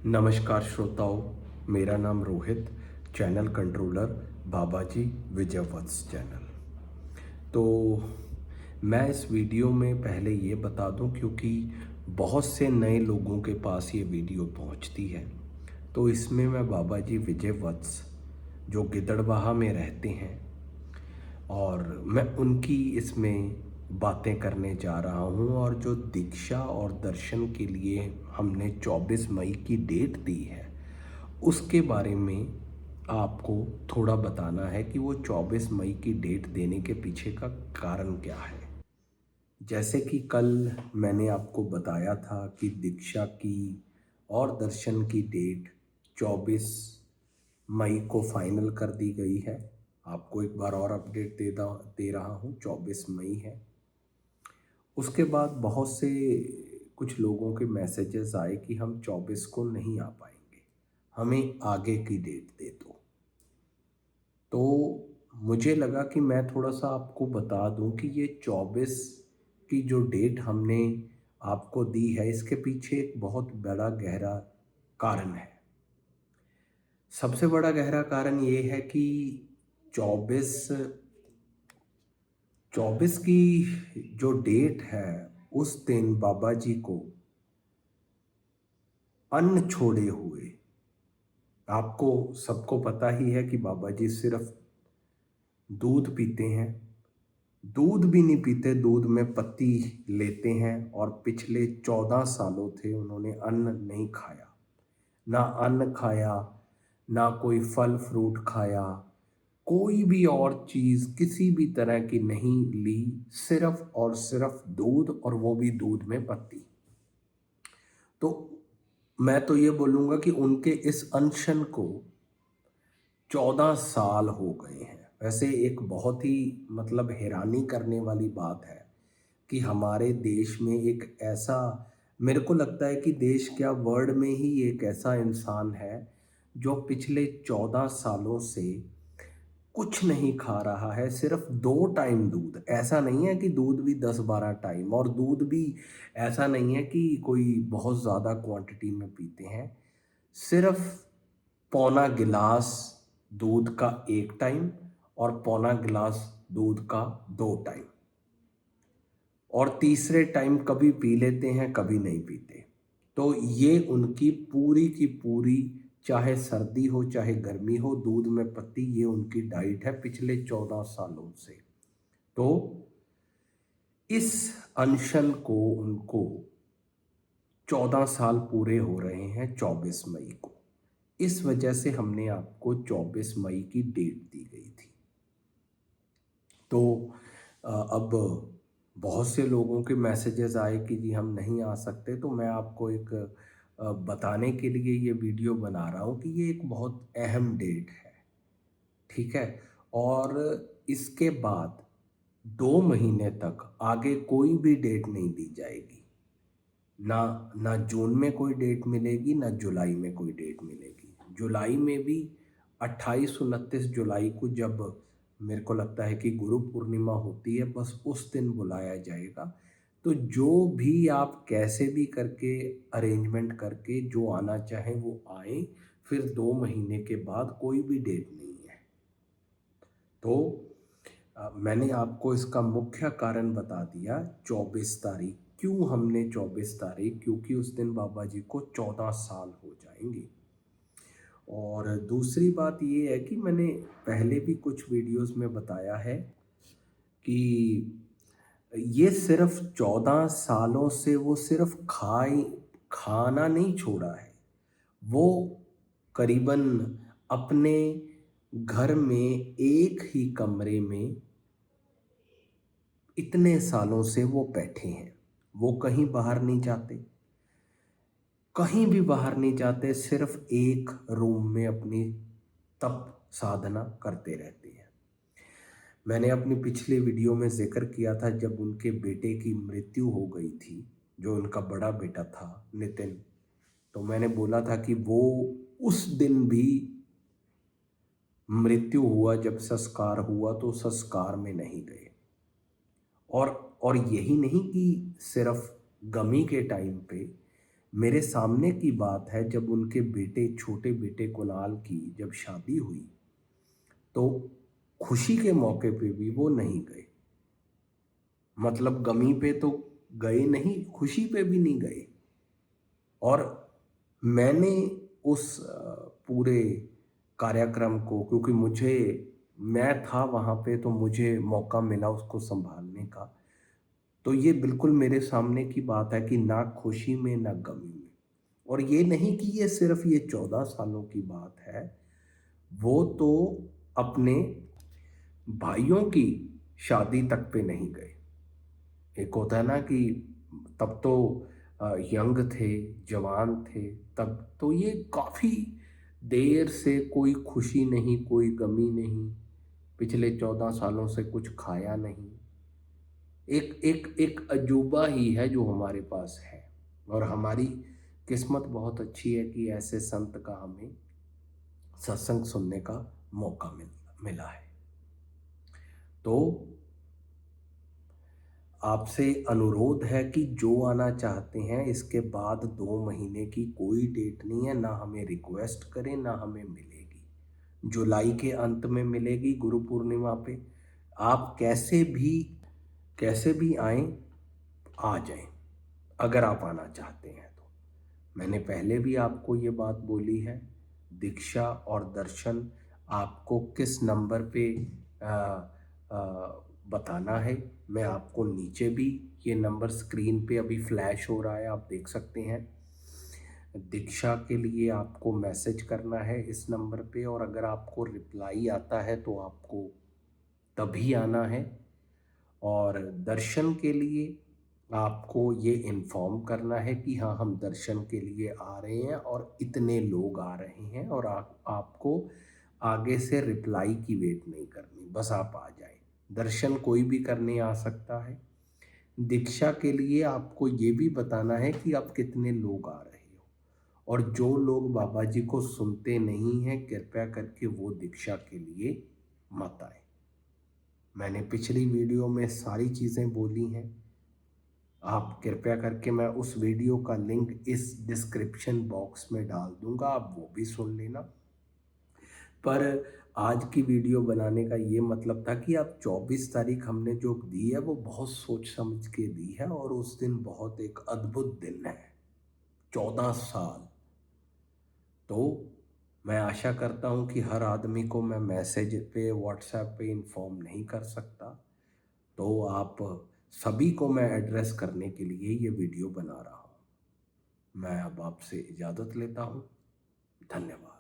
नमस्कार श्रोताओं, मेरा नाम रोहित, चैनल कंट्रोलर बाबाजी विजय वत्स चैनल। तो मैं इस वीडियो में पहले ये बता दूं, क्योंकि बहुत से नए लोगों के पास ये वीडियो पहुंचती है। तो इसमें मैं बाबाजी विजय वत्स जो गिदड़बाहा में रहते हैं और मैं उनकी इसमें बातें करने जा रहा हूं। और जो दीक्षा और दर्शन के लिए हमने 24 मई की डेट दी है, उसके बारे में आपको थोड़ा बताना है कि वो 24 मई की डेट देने के पीछे का कारण क्या है। जैसे कि कल मैंने आपको बताया था कि दीक्षा की और दर्शन की डेट 24 मई को फाइनल कर दी गई है। आपको एक बार और अपडेट दे रहा हूँ, 24 मई है। उसके बाद बहुत से कुछ लोगों के मैसेजेस आए कि हम 24 को नहीं आ पाएंगे, हमें आगे की डेट दे दो। तो मुझे लगा कि मैं थोड़ा सा आपको बता दूं कि ये 24 की जो डेट हमने आपको दी है, इसके पीछे एक बहुत बड़ा गहरा कारण है। सबसे बड़ा गहरा कारण ये है कि 24 24 की जो डेट है, उस दिन बाबा जी को अन्न छोड़े हुए, आपको सबको पता ही है कि बाबा जी सिर्फ दूध पीते हैं। दूध भी नहीं पीते, दूध में पत्ती लेते हैं। और पिछले 14 सालों थे उन्होंने अन्न नहीं खाया। ना अन्न खाया, ना कोई फल फ्रूट खाया, कोई भी और चीज़ किसी भी तरह की नहीं ली, सिर्फ और सिर्फ दूध, और वो भी दूध में पत्ती। तो मैं तो ये बोलूँगा कि उनके इस अनशन को 14 साल हो गए हैं। वैसे एक बहुत ही हैरानी करने वाली बात है कि हमारे देश में एक ऐसा, मेरे को लगता है कि देश क्या, वर्ल्ड में ही एक ऐसा इंसान है जो पिछले 14 सालों से कुछ नहीं खा रहा है, सिर्फ 2 टाइम दूध। ऐसा नहीं है कि दूध भी 10-12 टाइम, और दूध भी ऐसा नहीं है कि कोई बहुत ज़्यादा क्वांटिटी में पीते हैं। सिर्फ पौना गिलास दूध का 1 टाइम और पौना गिलास दूध का 2 टाइम, और तीसरे टाइम कभी पी लेते हैं, कभी नहीं पीते। तो ये उनकी पूरी की पूरी, चाहे सर्दी हो चाहे गर्मी हो, दूध में पत्ती, ये उनकी डाइट है पिछले 14 सालों से। तो इस अनशन को उनको 14 साल पूरे हो रहे हैं 24 मई को। इस वजह से हमने आपको 24 मई की डेट दी गई थी। तो अब बहुत से लोगों के मैसेजेस आए कि जी हम नहीं आ सकते। तो मैं आपको एक बताने के लिए ये वीडियो बना रहा हूँ कि ये एक बहुत अहम डेट है, ठीक है। और इसके बाद 2 महीने तक आगे कोई भी डेट नहीं दी जाएगी। ना ना जून में कोई डेट मिलेगी, ना जुलाई में कोई डेट मिलेगी। जुलाई में भी 28-29 जुलाई को, जब मेरे को लगता है कि गुरु पूर्णिमा होती है, बस उस दिन बुलाया जाएगा। तो जो भी आप कैसे भी करके अरेंजमेंट करके जो आना चाहें वो आए। फिर 2 महीने के बाद कोई भी डेट नहीं है। तो मैंने आपको इसका मुख्य कारण बता दिया। 24 तारीख क्यों हमने 24 तारीख, क्योंकि उस दिन बाबा जी को 14 साल हो जाएंगे। और दूसरी बात ये है कि मैंने पहले भी कुछ वीडियोस में बताया है कि ये सिर्फ 14 सालों से वो सिर्फ खाना नहीं छोड़ा है। वो करीबन अपने घर में एक ही कमरे में इतने सालों से वो बैठे हैं। वो कहीं बाहर नहीं जाते, कहीं भी बाहर नहीं जाते, सिर्फ एक रूम में अपनी तप साधना करते रहते हैं। मैंने अपनी पिछली वीडियो में जिक्र किया था, जब उनके बेटे की मृत्यु हो गई थी, जो उनका बड़ा बेटा था नितिन। तो मैंने बोला था कि वो उस दिन भी मृत्यु हुआ, जब संस्कार हुआ तो संस्कार में नहीं गए। और यही नहीं कि सिर्फ गमी के टाइम पे, मेरे सामने की बात है, जब उनके बेटे, छोटे बेटे कुणाल की जब शादी हुई, तो खुशी के मौके पे भी वो नहीं गए। मतलब गमी पे तो गए नहीं, खुशी पे भी नहीं गए। और मैंने उस पूरे कार्यक्रम को, क्योंकि मैं था वहाँ पे, तो मुझे मौका मिला उसको सँभालने का। तो ये बिल्कुल मेरे सामने की बात है कि ना खुशी में ना गमी में। और ये नहीं कि ये सिर्फ़ ये 14 सालों की बात है, वो तो अपने भाइयों की शादी तक पे नहीं गए। एक होता है ना कि तब तो यंग थे, जवान थे, तब तो ये काफ़ी देर से कोई खुशी नहीं, कोई गमी नहीं, पिछले 14 सालों से कुछ खाया नहीं। एक एक एक अजूबा ही है जो हमारे पास है। और हमारी किस्मत बहुत अच्छी है कि ऐसे संत का हमें सत्संग सुनने का मौका मिला है। तो आपसे अनुरोध है कि जो आना चाहते हैं, इसके बाद 2 महीने की कोई डेट नहीं है, ना हमें रिक्वेस्ट करें, ना हमें मिलेगी। जुलाई के अंत में मिलेगी गुरु पूर्णिमा पे। आप कैसे भी आएँ, आ जाएँ, अगर आप आना चाहते हैं तो। मैंने पहले भी आपको ये बात बोली है, दीक्षा और दर्शन आपको किस नंबर पे अ बताना है। मैं आपको नीचे भी ये नंबर स्क्रीन पे अभी फ्लैश हो रहा है, आप देख सकते हैं। दीक्षा के लिए आपको मैसेज करना है इस नंबर पे, और अगर आपको रिप्लाई आता है तो आपको तभी आना है। और दर्शन के लिए आपको ये इन्फॉर्म करना है कि हाँ, हम दर्शन के लिए आ रहे हैं और इतने लोग आ रहे हैं, और आपको आगे से रिप्लाई की वेट नहीं करनी, बस आप आ जाएं। दर्शन कोई भी करने आ सकता है। दीक्षा के लिए आपको ये भी बताना है कि आप कितने लोग आ रहे हो, और जो लोग बाबा जी को सुनते नहीं हैं, कृपया करके वो दीक्षा के लिए मत आए। मैंने पिछली वीडियो में सारी चीज़ें बोली हैं। आप कृपया करके, मैं उस वीडियो का लिंक इस डिस्क्रिप्शन बॉक्स में डाल दूंगा, आप वो भी सुन लेना। पर आज की वीडियो बनाने का ये मतलब था कि आप 24 तारीख हमने जो दी है वो बहुत सोच समझ के दी है, और उस दिन बहुत एक अद्भुत दिन है, 14 साल। तो मैं आशा करता हूँ कि हर आदमी को मैं मैसेज पे, व्हाट्सएप पे इन्फॉर्म नहीं कर सकता, तो आप सभी को मैं एड्रेस करने के लिए ये वीडियो बना रहा हूँ। मैं अब आपसे इजाज़त लेता हूँ। धन्यवाद।